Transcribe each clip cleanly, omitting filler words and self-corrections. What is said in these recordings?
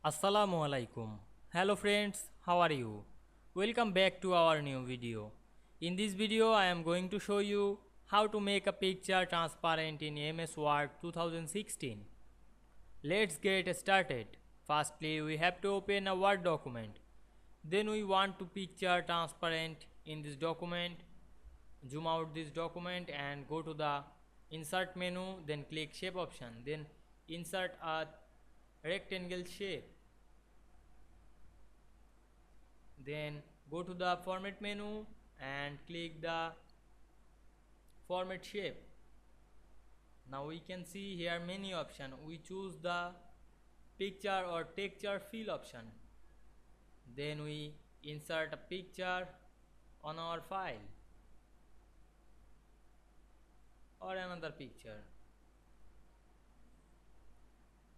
Assalamu alaikum. Hello friends, how are you? Welcome back to our new video. In this video I am going to show you how to make a picture transparent in MS Word 2016. Let's get started. Firstly, we have to open a Word document. Then we want to picture transparent in this document. Zoom out this document and go to the insert menu, then click shape option, then insert a rectangle shape. Then go to the format menu and click the format shape. Now we can see here many options. We choose the picture or texture fill option. Then we insert a picture on our file or another picture.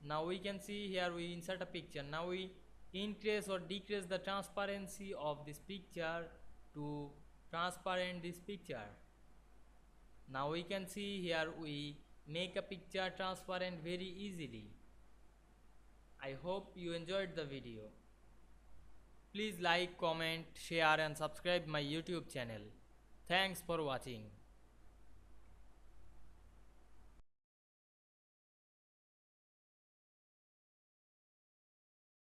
Now we can see here we insert a picture. Now we increase or decrease the transparency of this picture to transparent this picture. Now we can see here we make a picture transparent very easily. I hope you enjoyed the video. Please like, comment, share and subscribe my YouTube channel. Thanks for watching.